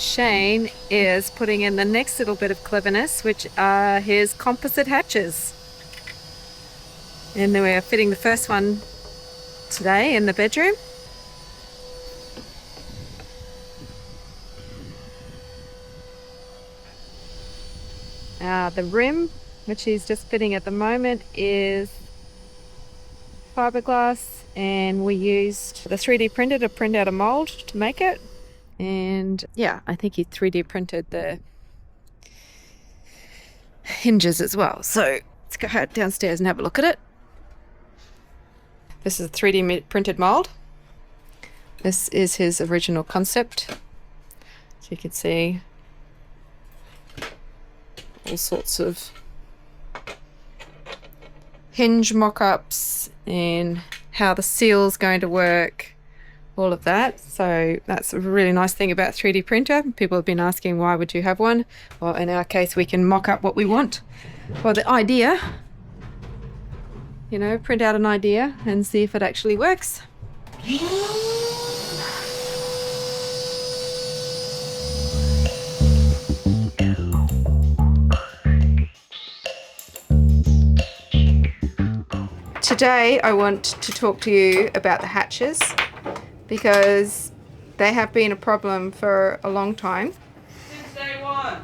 Shane is putting in the next little bit of cleverness, which are his composite hatches. And then we're fitting the first one today in the bedroom. The rim, which he's just fitting at the moment, is fiberglass, and we used the 3D printer to print out a mold to make it. And yeah, I think he 3D printed the hinges as well. So let's go downstairs and have a look at it. This is a 3D printed mold. This is his original concept. So you can see all sorts of hinge mock-ups and how the seal's going to work, all of that. So that's a really nice thing about 3D printer. People have been asking, why would you have one? Well, in our case, we can mock up what we want. Well, the idea, print out an idea and see if it actually works. Today I want to talk to you about the hatches because they have been a problem for a long time. Since day one.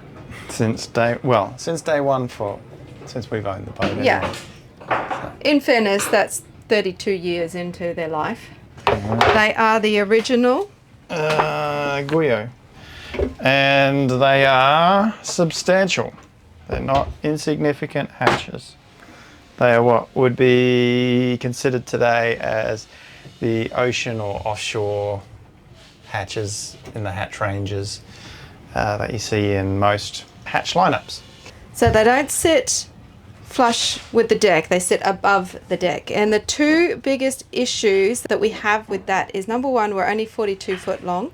Since day one since we've owned the boat. Anyway. Yeah. So. In fairness, that's 32 years into their life. They are the original Guyo. And they are substantial. They're not insignificant hatches. They are what would be considered today as the ocean or offshore hatches in the hatch ranges that you see in most hatch lineups. So they don't sit flush with the deck, they sit above the deck. And the two biggest issues that we have with that is, number one, we're only 42 foot long,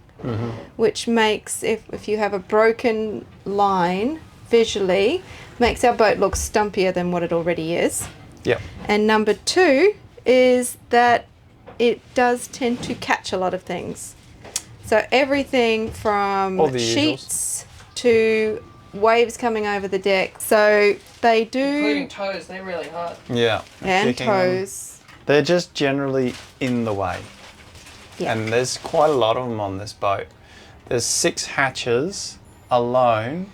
which makes, if you have a broken line visually, makes our boat look stumpier than what it already is. Yep. And number two is that it does tend to catch a lot of things. So everything from sheets to waves coming over the deck. So they do... Including toes, they're really hard. Yeah. And toes. They're just generally in the way. Yeah. And there's quite a lot of them on this boat. There's 6 hatches alone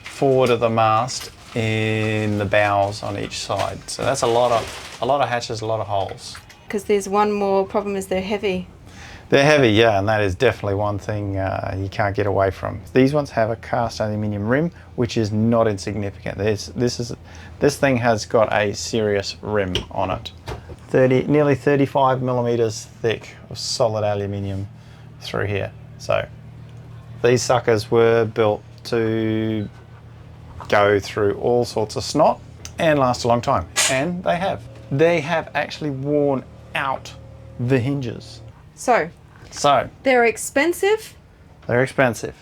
forward of the mast in the bows on each side. So that's a lot of hatches, a lot of holes. Because there's one more problem, is they're heavy. They're heavy, yeah, and that is definitely one thing you can't get away from. These ones have a cast aluminium rim, which is not insignificant. This thing has got a serious rim on it. Nearly 35 millimeters thick of solid aluminium through here. So these suckers were built to go through all sorts of snot and last a long time, and they have. They have actually worn out the hinges. So they're expensive. They're expensive.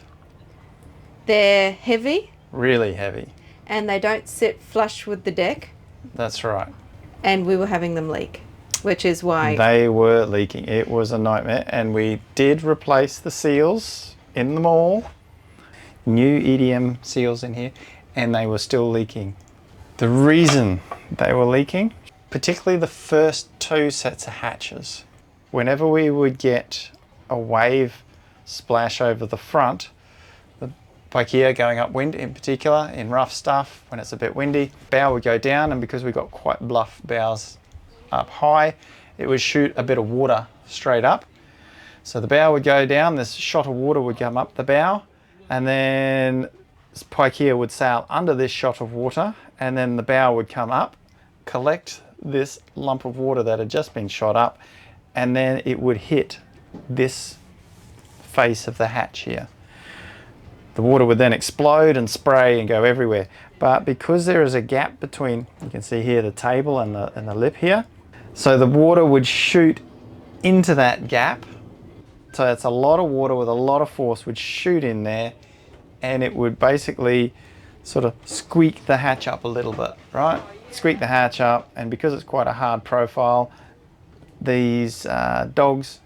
They're heavy. Really heavy. And they don't sit flush with the deck. That's right. And we were having them leak, which is why... They were leaking. It was a nightmare, and we did replace the seals in them all. New EDM seals in here, and they were still leaking. The reason they were leaking, particularly the first 2 sets of hatches, whenever we would get a wave splash over the front, the Paikea going upwind in particular, in rough stuff, when it's a bit windy, bow would go down, and because we've got quite bluff bows up high, it would shoot a bit of water straight up. So the bow would go down, this shot of water would come up the bow, and then Paikea would sail under this shot of water, and then the bow would come up, collect this lump of water that had just been shot up, and then it would hit this face of the hatch here. The water would then explode and spray and go everywhere. But because there is a gap between, you can see here, the table and the lip here, so the water would shoot into that gap. So it's a lot of water with a lot of force would shoot in there, and it would basically sort of squeak the hatch up a little bit, right? Squeak the hatch up, and because it's quite a hard profile, these dogs,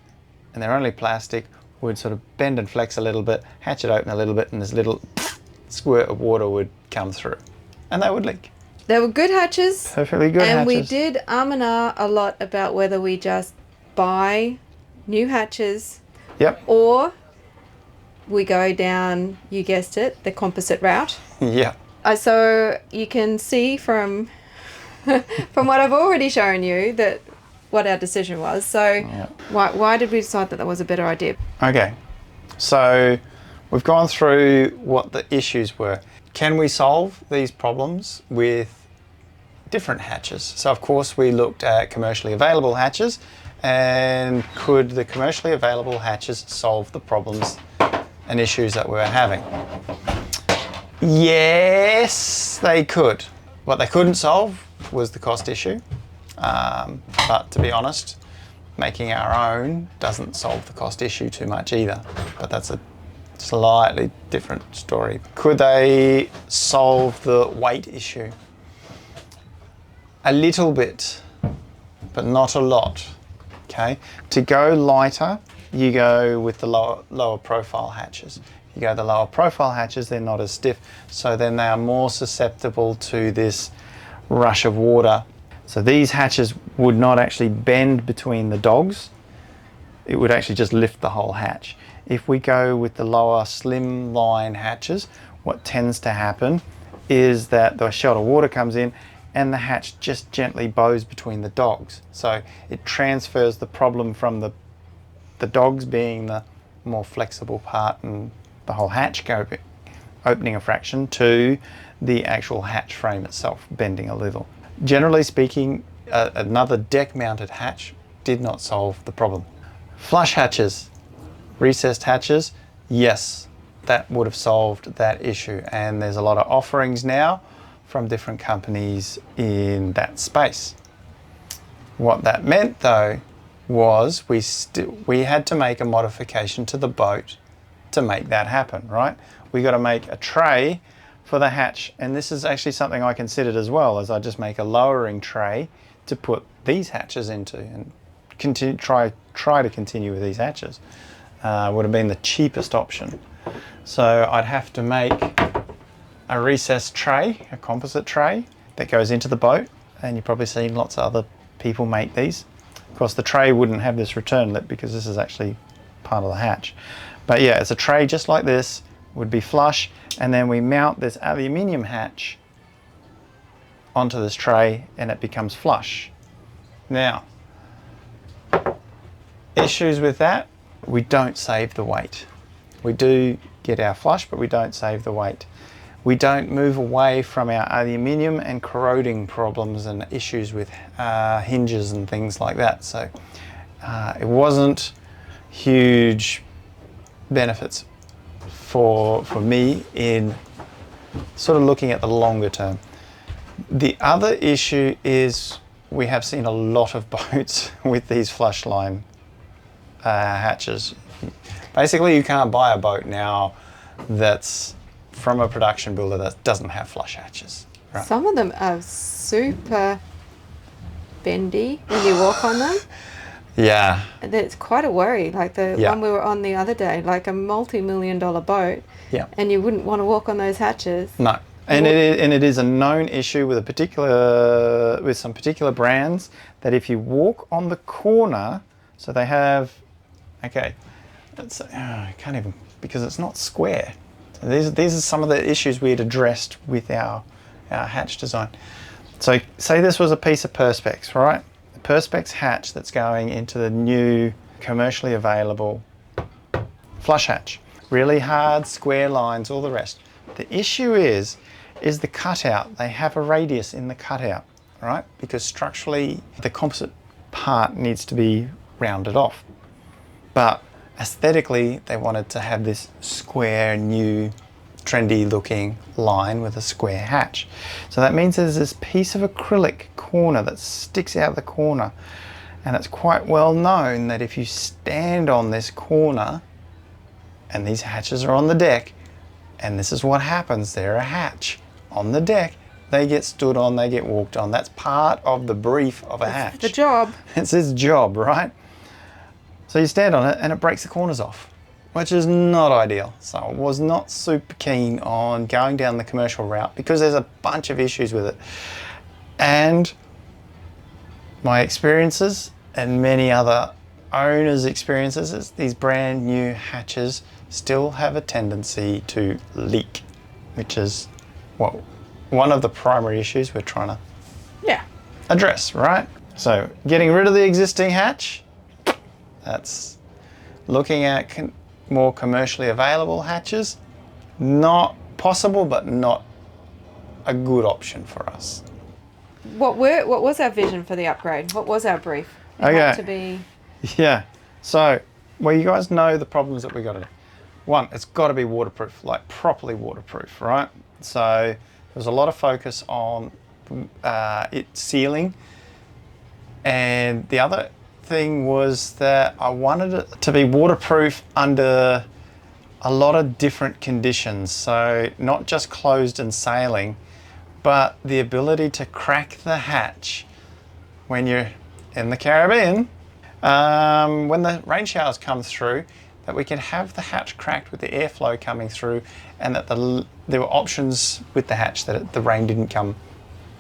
and they're only plastic, would sort of bend and flex a little bit, hatch it open a little bit, and this little squirt of water would come through, and they would leak. They were good hatches. Perfectly good hatches. And we did and ah a lot about whether we just buy new hatches. Yep. Or we go down, you guessed it, the composite route. Yeah. So you can see from what I've already shown you that what our decision was. So Yeah. why did we decide that was a better idea? Okay, so we've gone through what the issues were. Can we solve these problems with different hatches? So of course we looked at commercially available hatches, and could the commercially available hatches solve the problems and issues that we were having? Yes, they could. What they couldn't solve was the cost issue. But to be honest, making our own doesn't solve the cost issue too much either. But that's a slightly different story. Could they solve the weight issue? A little bit, but not a lot. Okay. To go lighter, you go with the lower profile hatches. You go the lower profile hatches, they're not as stiff, so then they are more susceptible to this rush of water. So these hatches would not actually bend between the dogs. It would actually just lift the whole hatch. If we go with the lower slim line hatches, what tends to happen is that the shot of water comes in and the hatch just gently bows between the dogs. So it transfers the problem from the dogs being the more flexible part and the whole hatch opening a fraction to the actual hatch frame itself bending a little. Generally speaking, another deck mounted hatch did not solve the problem. Flush hatches, recessed hatches, yes, that would have solved that issue, and there's a lot of offerings now from different companies in that space. What that meant though was we had to make a modification to the boat to make that happen, right? We got to make a tray for the hatch, and this is actually something I considered as well, as I just make a lowering tray to put these hatches into and try to continue with these hatches. Would have been the cheapest option. So I'd have to make a recessed tray, a composite tray that goes into the boat, and you've probably seen lots of other people make these. Of course the tray wouldn't have this return lip because this is actually part of the hatch. But yeah, it's a tray just like this, would be flush, and then we mount this aluminium hatch onto this tray and it becomes flush. Now, issues with that, we don't save the weight. We do get our flush, but we don't save the weight. We don't move away from our aluminium and corroding problems and issues with hinges and things like that. So it wasn't huge benefits for me in sort of looking at the longer term. The other issue is we have seen a lot of boats with these flush line hatches. Basically, you can't buy a boat now that's from a production builder that doesn't have flush hatches. Right? Some of them are super bendy when you walk on them. Yeah. It's quite a worry, like the one we were on the other day, like a multi-million-dollar boat. Yeah. And you wouldn't want to walk on those hatches. No. And it is a known issue with some particular brands that if you walk on the corner, so they have, okay, I can't even, because it's not square. So these are some of the issues we had addressed with our hatch design. So say this was a piece of Perspex, right? The Perspex hatch that's going into the new commercially available flush hatch. Really hard, square lines, all the rest. The issue is the cutout. They have a radius in the cutout, right? Because structurally, the composite part needs to be rounded off. But aesthetically, they wanted to have this square, new, trendy looking line with a square hatch. So that means there's this piece of acrylic corner that sticks out the corner. And it's quite well known that if you stand on this corner, and these hatches are on the deck, and this is what happens, they're a hatch on the deck, they get stood on, they get walked on. That's part of the brief of a hatch. The job. It's its job, right? So you stand on it and it breaks the corners off. which is not ideal. So I was not super keen on going down the commercial route because there's a bunch of issues with it. And my experiences and many other owners' experiences is these brand new hatches still have a tendency to leak, which is one of the primary issues we're trying to address, right? So getting rid of the existing hatch, that's looking at more commercially available hatches. Not possible, but not a good option for us. What was our vision for the upgrade? What was our brief? It had to be... Yeah. So, well, you guys know the problems that we got to do. One, it's got to be waterproof, like properly waterproof, right? So there was a lot of focus on it sealing. And the other thing was that I wanted it to be waterproof under a lot of different conditions. So not just closed and sailing, but the ability to crack the hatch when you're in the Caribbean, when the rain showers come through, that we can have the hatch cracked with the airflow coming through, and that there were options with the hatch that the rain didn't come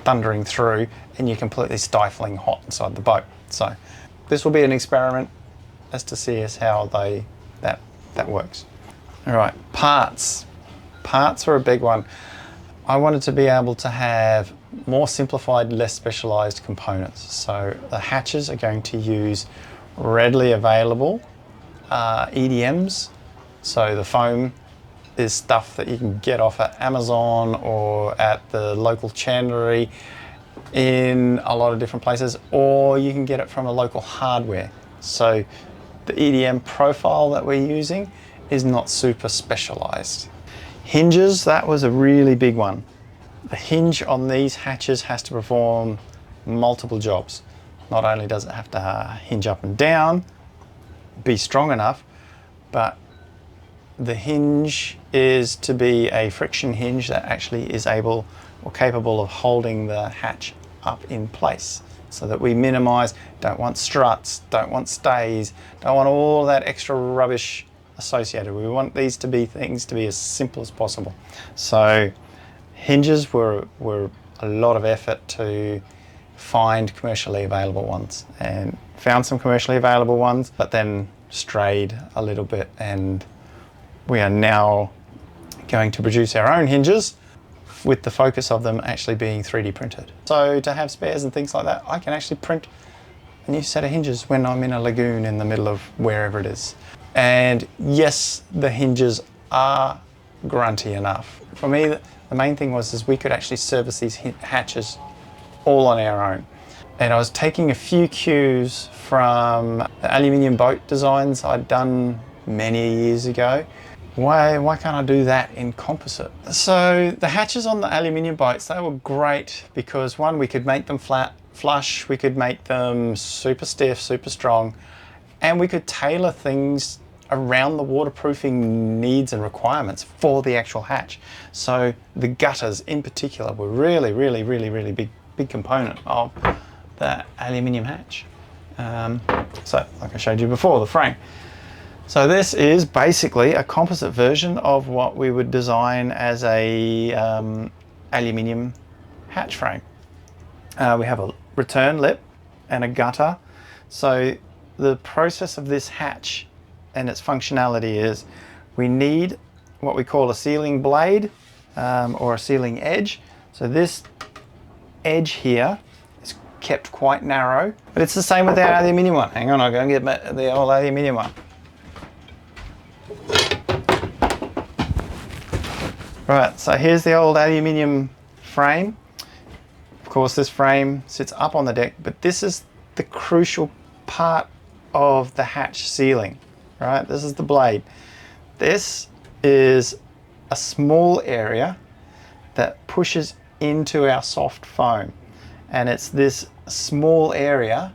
thundering through and you're completely stifling hot inside the boat. So this will be an experiment as to see as how that works. All right, parts. Parts are a big one. I wanted to be able to have more simplified, less specialized components. So the hatches are going to use readily available EDMs. So the foam is stuff that you can get off at Amazon or at the local chandlery in a lot of different places, or you can get it from a local hardware. So the EDM profile that we're using is not super specialized. Hinges, that was a really big one. The hinge on these hatches has to perform multiple jobs. Not only does it have to hinge up and down, be strong enough, but the hinge is to be a friction hinge that actually is able or capable of holding the hatch up in place, so that we minimize, don't want struts, don't want stays, don't want all that extra rubbish associated. We want these things to be as simple as possible. So hinges were a lot of effort to find commercially available ones, and found some commercially available ones, but then strayed a little bit, and we are now going to produce our own hinges with the focus of them actually being 3D printed. So to have spares and things like that, I can actually print a new set of hinges when I'm in a lagoon in the middle of wherever it is. And yes, the hinges are grunty enough. For me, the main thing was we could actually service these hatches all on our own. And I was taking a few cues from the aluminium boat designs I'd done many years ago. Why can't I do that in composite? So the hatches on the aluminium boats, they were great because one, we could make them flat, flush, we could make them super stiff, super strong, and we could tailor things around the waterproofing needs and requirements for the actual hatch. So the gutters in particular were really big component of the aluminium hatch. So like I showed you before, the frame. So this is basically a composite version of what we would design as a aluminium hatch frame. We have a return lip and a gutter. So the process of this hatch and its functionality is we need what we call a sealing blade or a sealing edge. So this edge here is kept quite narrow, but it's the same with our aluminium one. Hang on, I'll go and get the old aluminium one. Right, so here's the old aluminium frame. Of course, this frame sits up on the deck, but this is the crucial part of the hatch sealing, right? This is the blade. This is a small area that pushes into our soft foam, and it's this small area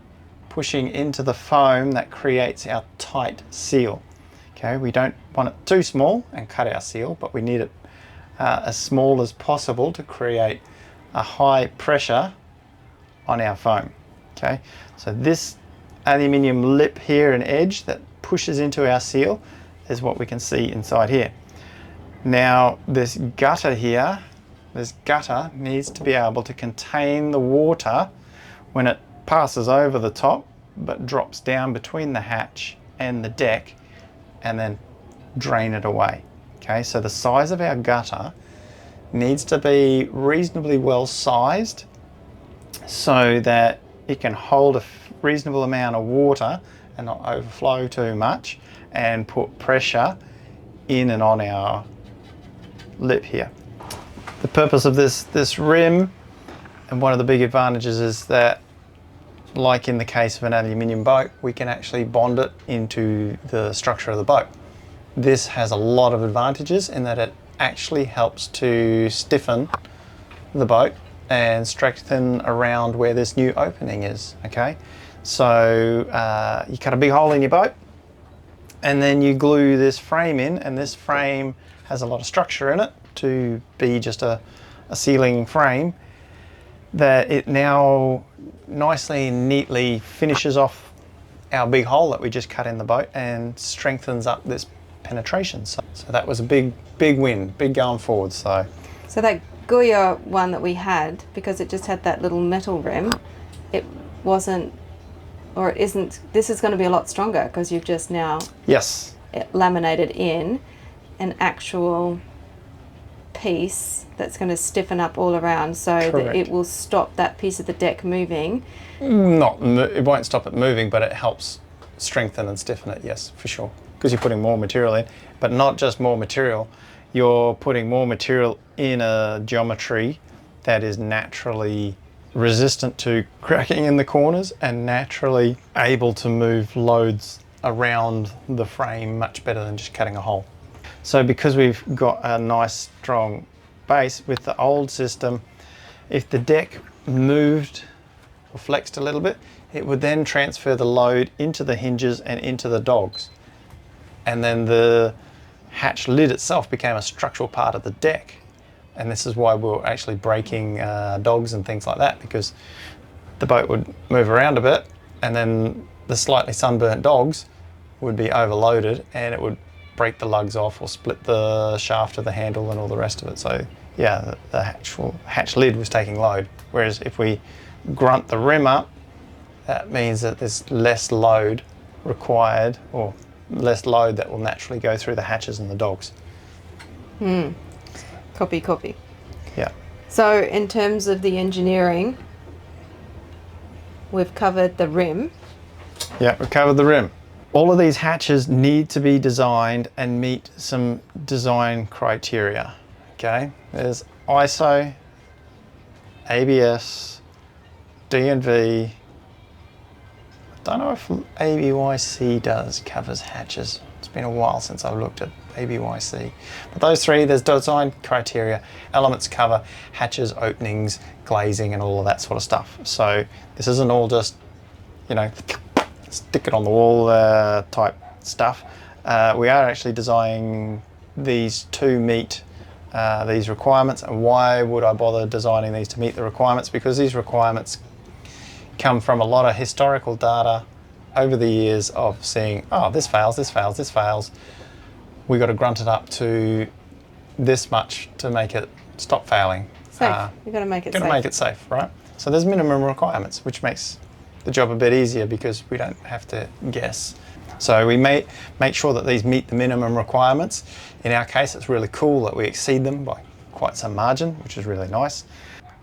pushing into the foam that creates our tight seal. Okay, we don't want it too small and cut our seal, but we need it as small as possible to create a high pressure on our foam. Okay, so this aluminium lip here and edge that pushes into our seal, is what we can see inside here. Now this gutter here, this gutter needs to be able to contain the water when it passes over the top but drops down between the hatch and the deck and then drain it away. Okay, so the size of our gutter needs to be reasonably well sized so that it can hold a reasonable amount of water and not overflow too much and put pressure in and on our lip here. The purpose of this rim, and one of the big advantages, is that, like in the case of an aluminium boat, we can actually bond it into the structure of the boat. This has a lot of advantages in that it actually helps to stiffen the boat and strengthen around where this new opening is. Okay, so you cut a big hole in your boat and then you glue this frame in, and this frame has a lot of structure in it to be just a sealing frame, that it now nicely and neatly finishes off our big hole that we just cut in the boat and strengthens up this penetration. So that was a big win, big going forward. So that Goya one that we had, because it just had that little metal rim, it wasn't, or it isn't, this is going to be a lot stronger because you've just now yes, laminated in an actual piece that's going to stiffen up all around, so correct, that it will stop that piece of the deck moving. It won't stop it moving, but it helps strengthen and stiffen it, yes, for sure, because you're putting more material in, but not just more material, you're putting more material in a geometry that is naturally resistant to cracking in the corners and naturally able to move loads around the frame much better than just cutting a hole. So because we've got a nice strong base with the old system, if the deck moved or flexed a little bit, it would then transfer the load into the hinges and into the dogs. And then the hatch lid itself became a structural part of the deck. And this is why we're actually breaking dogs and things like that, because the boat would move around a bit and then the slightly sunburnt dogs would be overloaded and it would break the lugs off or split the shaft of the handle and all the rest of it. So yeah, the actual hatch lid was taking load. Whereas if we grunt the rim up, that means that there's less load required, or less load that will naturally go through the hatches and the dogs. Copy. Yeah. So in terms of the engineering, we've covered the rim. Yeah, we've covered the rim. All of these hatches need to be designed and meet some design criteria. Okay, there's ISO, ABS, DNV. I don't know if ABYC covers hatches. It's been a while since I've looked at ABYC. But those three, there's design criteria. Elements cover hatches, openings, glazing, and all of that sort of stuff. So this isn't all just, you know, stick it on the wall type stuff. We are actually designing these to meet these requirements. And why would I bother designing these to meet the requirements? Because these requirements come from a lot of historical data over the years of seeing, oh, this fails, this fails, this fails. We got to grunt it up to this much to make it stop failing. Safe. You've got to make it safe. Got to make it safe, right? So there's minimum requirements, which makes the job a bit easier because we don't have to guess. So we make sure that these meet the minimum requirements. In our case, it's really cool that we exceed them by quite some margin, which is really nice.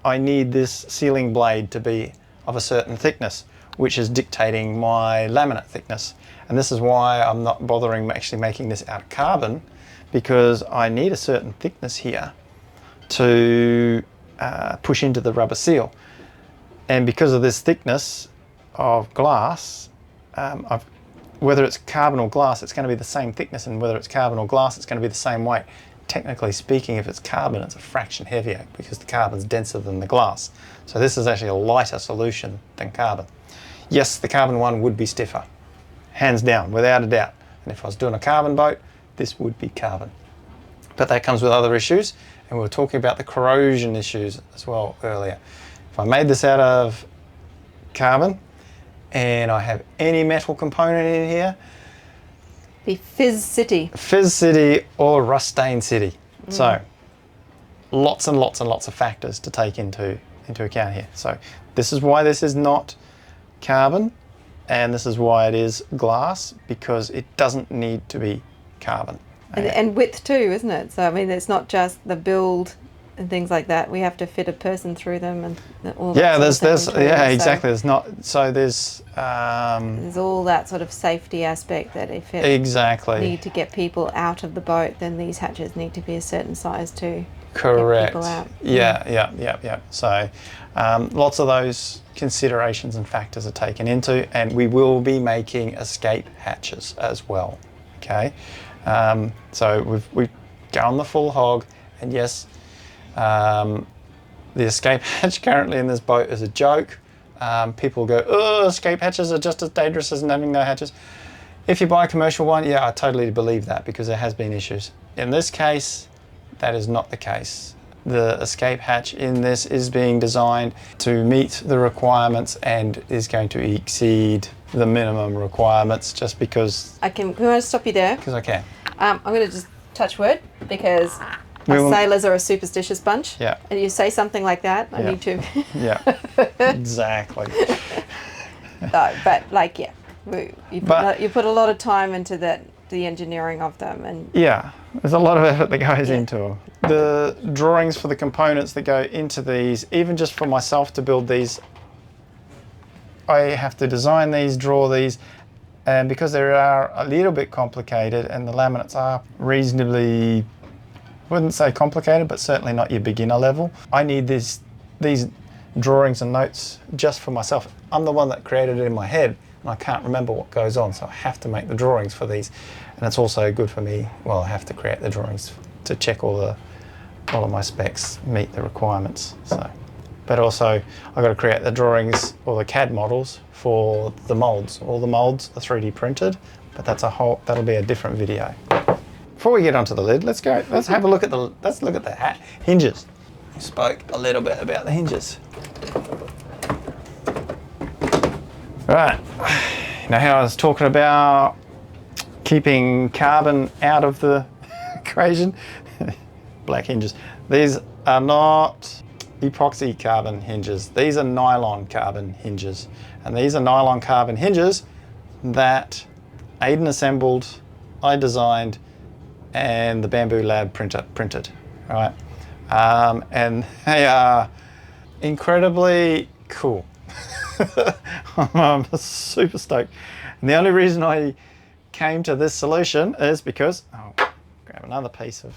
I need this sealing blade to be of a certain thickness, which is dictating my laminate thickness. And this is why I'm not bothering actually making this out of carbon, because I need a certain thickness here to push into the rubber seal. And because of this thickness of glass, whether it's carbon or glass, it's going to be the same thickness, and whether it's carbon or glass, it's going to be the same weight. Technically speaking, if it's carbon, it's a fraction heavier because the carbon's denser than the glass. So this is actually a lighter solution than carbon. Yes, the carbon one would be stiffer, hands down, without a doubt. And if I was doing a carbon boat, this would be carbon. But that comes with other issues, and we were talking about the corrosion issues as well earlier. If I made this out of carbon and I have any metal component in here, The Fizz City. Fizz City or Rust Stain City. So lots and lots and lots of factors to take into account here. So this is why this is not carbon, and this is why it is glass, because it doesn't need to be carbon. And width too, isn't it? So I mean, it's not just the build and things like that. We have to fit a person through them and all that. Yeah, sort of thing too. exactly. There's not, so there's all that sort of safety aspect that if it need to get people out of the boat, then these hatches need to be a certain size to correct. get people out. Yeah. So lots of those considerations and factors are taken into, and we will be making escape hatches as well. Okay, so we've gone the full hog, and yes, the escape hatch currently in this boat is a joke. People go, oh, escape hatches are just as dangerous as having no hatches. If you buy a commercial one, yeah, I totally believe that, because there has been issues. In this case, that is not the case. The escape hatch in this is being designed to meet the requirements and is going to exceed the minimum requirements, just because... Can I stop you there? Because I can. I'm going to just touch wood, because sailors are a superstitious bunch. Yeah. And you say something like that, I need to... Yeah, exactly. No, but like, yeah, you put a lot of time into the engineering of them, and yeah, there's a lot of effort that goes into them. The drawings for the components that go into these, even just for myself to build these, I have to design these, draw these, and because they are a little bit complicated and the laminates are reasonably, I wouldn't say complicated, but certainly not your beginner level, I need these drawings and notes just for myself. I'm the one that created it in my head, and I can't remember what goes on, so I have to make the drawings for these. And it's also good for me, well, I have to create the drawings to check all of my specs meet the requirements. So, but also I've got to create the drawings or the CAD models for the molds. All the molds are 3D printed, but that'll be a different video. Before we get onto the lid, let's have a look at the hinges. We spoke a little bit about the hinges. Right, now how I was talking about keeping carbon out of the equation, black hinges. These are not epoxy carbon hinges. These are nylon-carbon hinges. And these are nylon-carbon hinges that Aidan assembled, I designed, and the Bamboo Lab printed, right? And they are incredibly cool. I'm super stoked. And the only reason I came to this solution is because, grab another piece of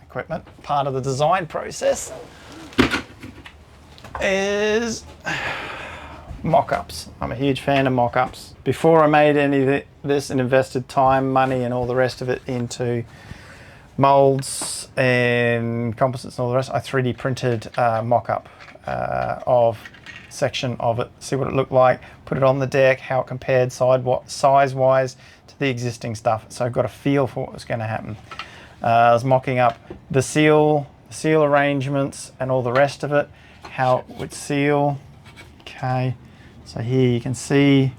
equipment. Part of the design process is mock-ups. I'm a huge fan of mock-ups. Before I made any of this and invested time, money, and all the rest of it into molds and composites and all the rest, I 3D printed a mock-up of section of it, see what it looked like, put it on the deck, how it compared size-wise to the existing stuff. So I got a feel for what was going to happen. I was mocking up the seal arrangements and all the rest of it, how it would seal. Okay, so here you can see,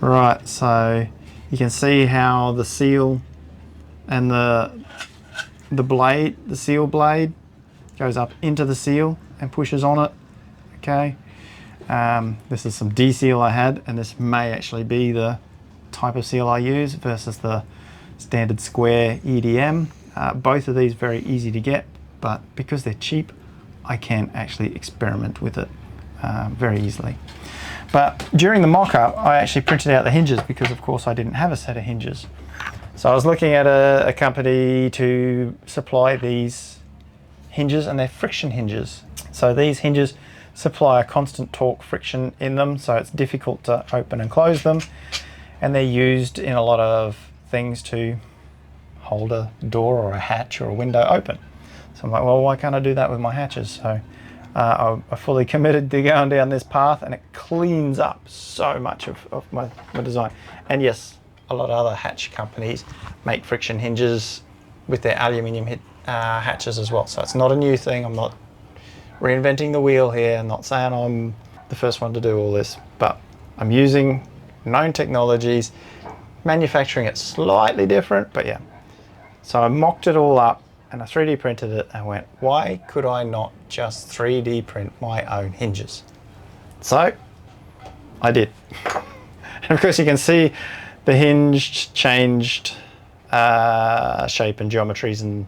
right, so you can see how the seal and the blade, the seal blade, goes up into the seal and pushes on it. Okay, this is some D-seal I had, and this may actually be the type of seal I use versus the standard square EDM. Both of these very easy to get, but because they're cheap, I can actually experiment with it very easily. But during the mock-up, I actually printed out the hinges because, of course, I didn't have a set of hinges. So I was looking at a company to supply these hinges, and they're friction hinges. So these hinges supply a constant torque friction in them, so it's difficult to open and close them, and they're used in a lot of things to hold a door or a hatch or a window open. So I'm like, well, why can't I do that with my hatches? So I'm fully committed to going down this path, and it cleans up so much of my design. And yes, a lot of other hatch companies make friction hinges with their aluminium hatches as well. So it's not a new thing. I'm not reinventing the wheel here. I'm not saying I'm the first one to do all this, but I'm using known technologies manufacturing it slightly different, but yeah. So I mocked it all up and I 3D printed it and went, why could I not just 3D print my own hinges? So I did. And of course you can see the hinge changed shape and geometries, and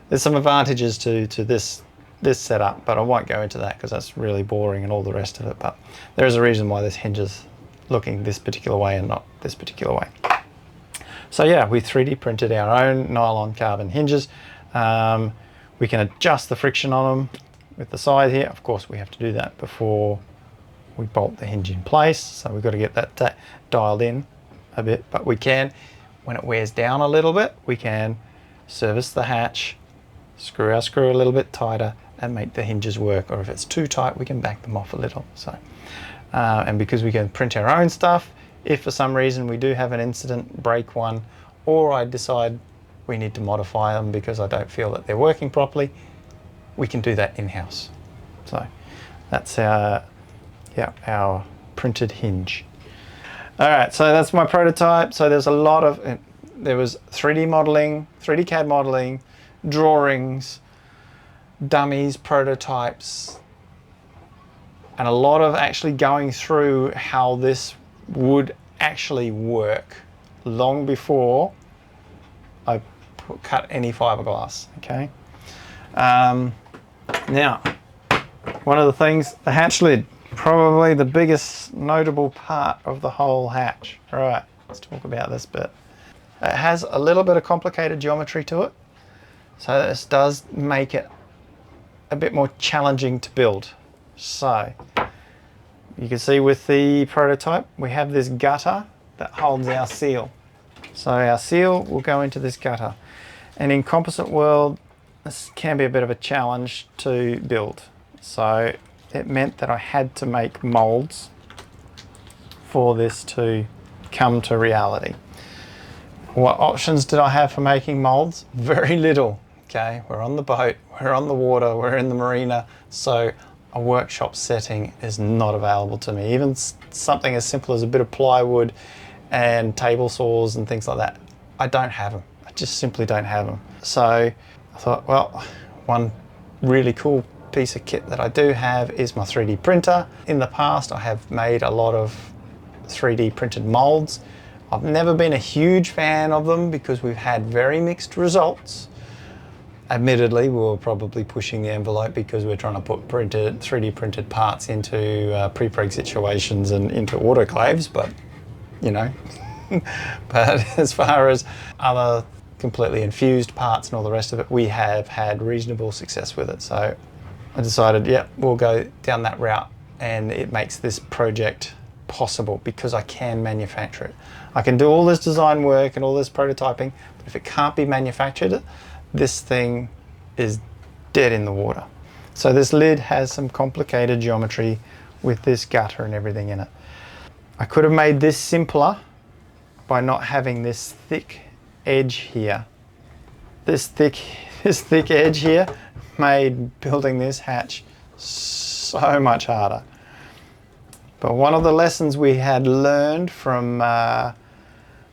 there's some advantages to this setup, but I won't go into that because that's really boring and all the rest of it. But there is a reason why this hinge is looking this particular way and not this particular way. So yeah, we 3D printed our own nylon carbon hinges. We can adjust the friction on them with the side here. Of course, we have to do that before we bolt the hinge in place. So we've got to get that dialed in a bit, but we can, when it wears down a little bit, we can service the hatch, screw our screw a little bit tighter and make the hinges work. Or if it's too tight, we can back them off a little. So, and because we can print our own stuff, if for some reason we do have an incident, break one, or I decide we need to modify them because I don't feel that they're working properly, we can do that in-house. So that's our printed hinge. All right, so that's my prototype. So there's a lot of, there was 3D modeling, 3D CAD modeling, drawings, dummies, prototypes, and a lot of actually going through how this would actually work long before I cut any fiberglass, okay? Now, one of the things, the hatch lid, probably the biggest notable part of the whole hatch. All right, let's talk about this bit. It has a little bit of complicated geometry to it, so this does make it a bit more challenging to build. So you can see with the prototype, we have this gutter that holds our seal. So our seal will go into this gutter. And in composite world, this can be a bit of a challenge to build. So it meant that I had to make molds for this to come to reality. What options did I have for making molds? Very little, okay? We're on the boat, we're on the water, we're in the marina, so a workshop setting is not available to me. Even something as simple as a bit of plywood and table saws and things like that, I don't have them. I just simply don't have them. So I thought, well, one really cool piece of kit that I do have is my 3D printer. In the past, I have made a lot of 3D printed molds. I've never been a huge fan of them because we've had very mixed results. Admittedly, we were probably pushing the envelope because we're trying to put 3D printed parts into pre-preg situations and into autoclaves, but you know. But as far as other completely infused parts and all the rest of it, we have had reasonable success with it. So I decided, yeah, we'll go down that route, and it makes this project possible because I can manufacture it. I can do all this design work and all this prototyping, but if it can't be manufactured, this thing is dead in the water. So this lid has some complicated geometry with this gutter and everything in it. I could have made this simpler by not having this thick edge here. This thick edge here made building this hatch so much harder. But one of the lessons we had learned from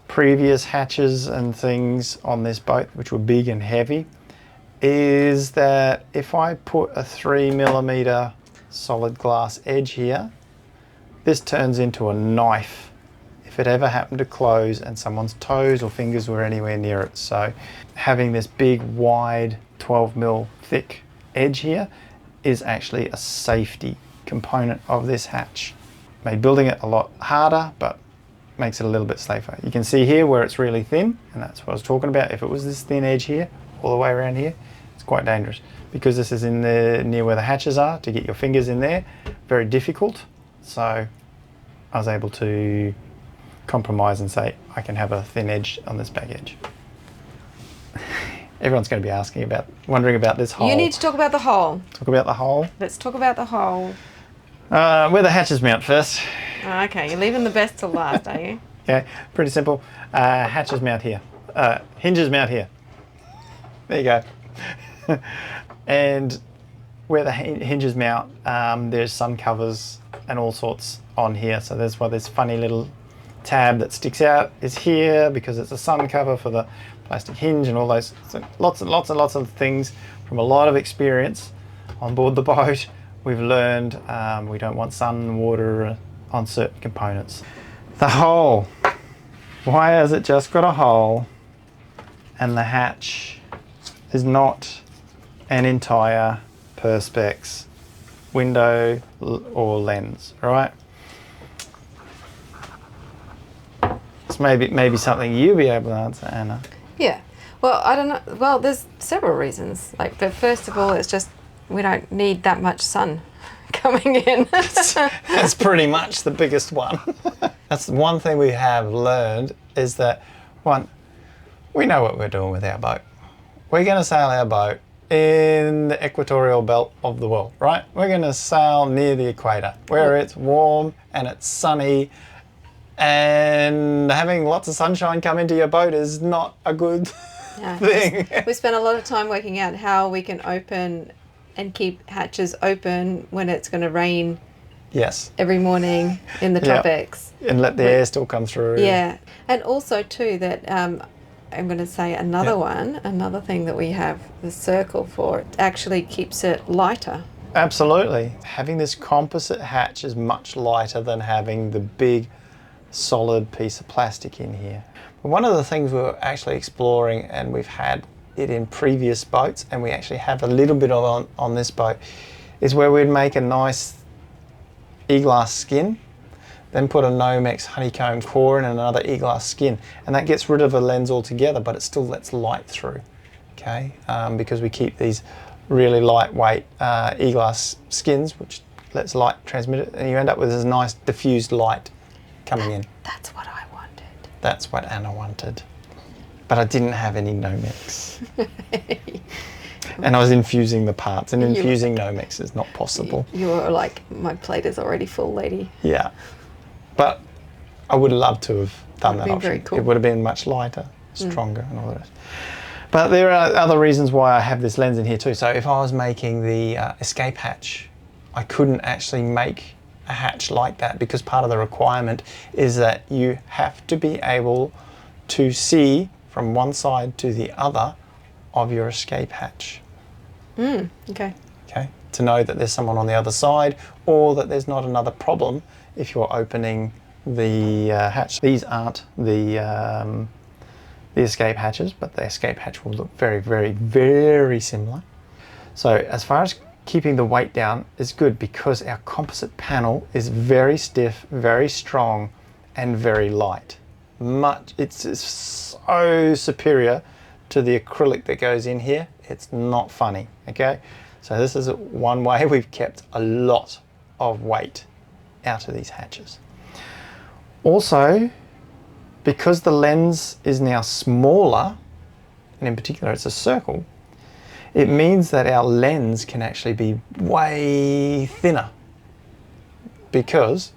previous hatches and things on this boat, which were big and heavy, is that if I put a 3mm solid glass edge here, this turns into a knife if it ever happened to close and someone's toes or fingers were anywhere near it. So having this big wide 12mm thick edge here is actually a safety component of this hatch. Made building it a lot harder, but makes it a little bit safer. You can see here where it's really thin, and that's what I was talking about. If it was this thin edge here, all the way around here, it's quite dangerous. Because this is in the near where the hatches are, to get your fingers in there, very difficult. So I was able to compromise and say, I can have a thin edge on this back edge. Everyone's going to be wondering about this hole. You need to talk about the hole. Talk about the hole. Let's talk about the hole. Where the hatches mount first. Oh, okay, you're leaving the best till last, are you? Okay, pretty simple. Hatches mount here. Hinges mount here. There you go. And where the hinges mount, there's sun covers and all sorts on here. So that's why there's funny little tab that sticks out is here because it's a sun cover for the plastic hinge and all those. So lots and lots of things from a lot of experience on board the boat. We've learned we don't want sun and water on certain components. The hole. Why has it just got a hole and the hatch is not an entire perspex window or lens, right? It's maybe something you'll be able to answer, Anna. Yeah. Well, I don't know. Well, there's several reasons. Like, but first of all, it's just we don't need that much sun coming in. That's pretty much the biggest one. That's the one thing we have learned is that, one, we know what we're doing with our boat. We're going to sail our boat in the equatorial belt of the world, right? We're going to sail near the equator where it's warm and it's sunny, and having lots of sunshine come into your boat is not a good thing. We spent a lot of time working out how we can open and keep hatches open when it's going to rain. Yes. Every morning in the tropics. And let the air still come through. Yeah. And also too that I'm going to say another thing that we have the circle for, it actually keeps it lighter. Absolutely. Having this composite hatch is much lighter than having the big solid piece of plastic in here. But one of the things we were actually exploring, and we've had it in previous boats, and we actually have a little bit of on this boat, is where we'd make a nice e-glass skin, then put a Nomex honeycomb core in and another e-glass skin, and that gets rid of the lens altogether, but it still lets light through, okay? Because we keep these really lightweight e-glass skins, which lets light transmit it, and you end up with this nice diffused light coming in. That's what I wanted. That's what Anna wanted. But I didn't have any Nomex. And I was infusing the parts, and infusing Nomex is not possible. You were like, my plate is already full, lady. Yeah. But I would have loved to have done that option. Very cool. It would have been much lighter, stronger, and all that. But there are other reasons why I have this lens in here too. So if I was making the escape hatch, I couldn't actually make a hatch like that because part of the requirement is that you have to be able to see from one side to the other of your escape hatch. Okay. Okay, to know that there's someone on the other side or that there's not another problem if you're opening the hatch. These aren't the escape hatches, but the escape hatch will look very, very, very similar. So as far as keeping the weight down is good because our composite panel is very stiff, very strong, and very light. It's so superior to the acrylic that goes in here. It's not funny, okay? So this is one way we've kept a lot of weight out of these hatches. Also, because the lens is now smaller, and in particular it's a circle, it means that our lens can actually be way thinner because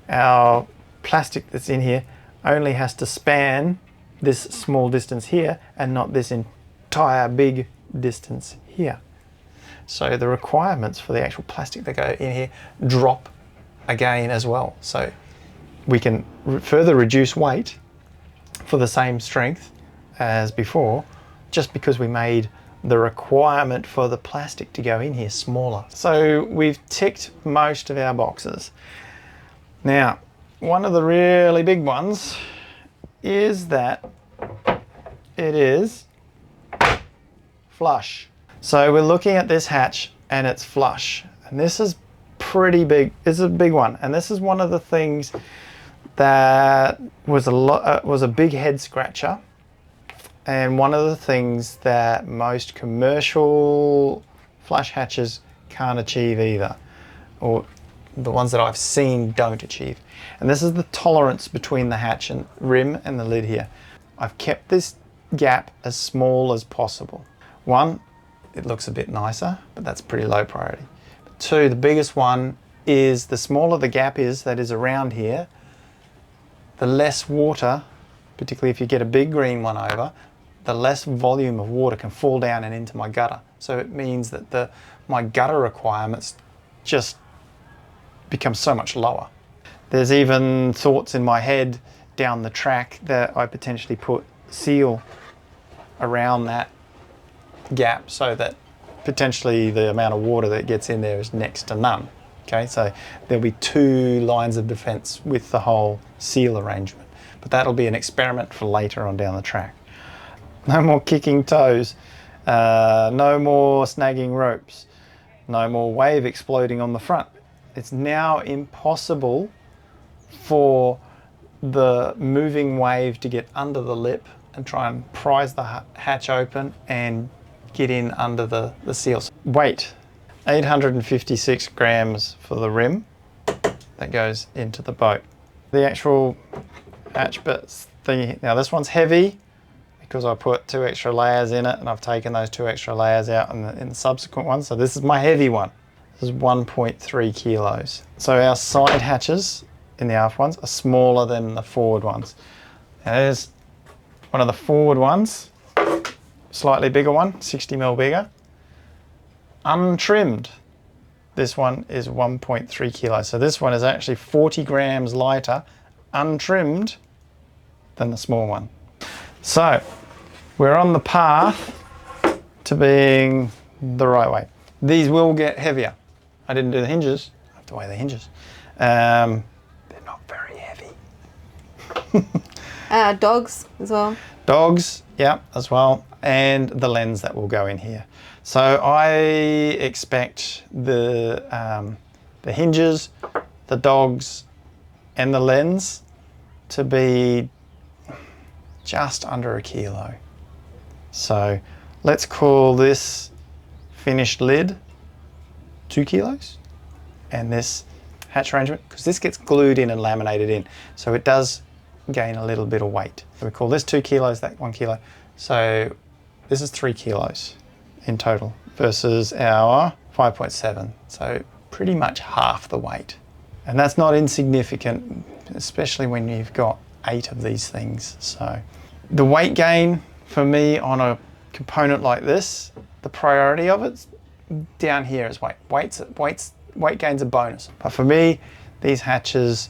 our plastic that's in here only has to span this small distance here and not this entire big distance here. So the requirements for the actual plastic that go in here drop again as well. So we can further reduce weight for the same strength as before just because we made the requirement for the plastic to go in here smaller. So we've ticked most of our boxes. Now, one of the really big ones is that it is flush. So we're looking at this hatch and it's flush. And this is pretty big. It's a big one. And this is one of the things that was a big head scratcher. And one of the things that most commercial flush hatches can't achieve either, or the ones that I've seen don't achieve. And this is the tolerance between the hatch and rim and the lid here. I've kept this gap as small as possible. One, it looks a bit nicer, but that's pretty low priority. But two, the biggest one is the smaller the gap is that is around here, the less water, particularly if you get a big green one over, the less volume of water can fall down and into my gutter. So it means that my gutter requirements just become so much lower. There's even thoughts in my head down the track that I potentially put seal around that gap so that potentially the amount of water that gets in there is next to none. Okay, so there'll be 2 lines of defense with the whole seal arrangement, but that'll be an experiment for later on down the track. No more kicking toes, no more snagging ropes, no more wave exploding on the front. It's now impossible for the moving wave to get under the lip and try and prise the hatch open and get in under the seals. Weight, 856 grams for the rim that goes into the boat. The actual hatch bits thingy, now this one's heavy because I put 2 extra layers in it and I've taken those 2 extra layers out in the subsequent one. So this is my heavy one. This is 1.3 kilos. So our side hatches in the aft ones are smaller than the forward ones. Now there's one of the forward ones, slightly bigger one, 60 mil bigger, untrimmed. This one is 1.3 kilos. So this one is actually 40 grams lighter, untrimmed, than the small one. So we're on the path to being the right way. These will get heavier. I didn't do the hinges. I have to weigh the hinges. They're not very heavy. Dogs as well. Dogs, yeah, as well, and the lens that will go in here. So I expect the hinges, the dogs, and the lens to be just under a kilo. So let's call this finished lid 2 kilos, and this hatch arrangement, because this gets glued in and laminated in, so it does gain a little bit of weight. So we call this 2 kilos, that 1 kilo. So this is 3 kilos in total versus our 5.7. So pretty much half the weight. And that's not insignificant, especially when you've got 8 of these things. So the weight gain for me on a component like this, the priority of it down here is weight. Weight gain's a bonus. But for me, these hatches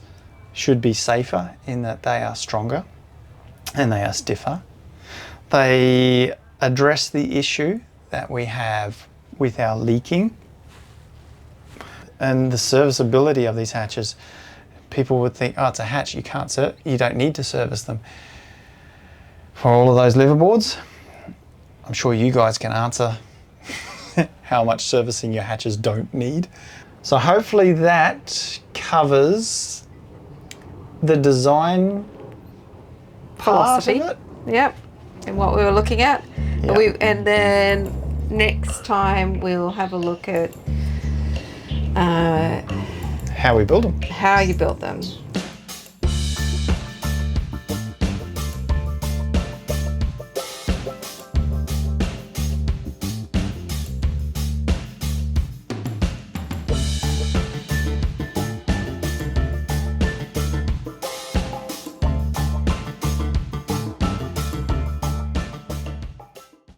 should be safer in that they are stronger and they are stiffer. They address the issue that we have with our leaking and the serviceability of these hatches. People would think, oh, it's a hatch, you don't need to service them. For all of those liverboards, I'm sure you guys can answer how much servicing your hatches don't need. So hopefully that covers the design Philosophy. part of it. Yep. And what we were looking at. Yep. And then next time we'll have a look at How we build them. how you build them.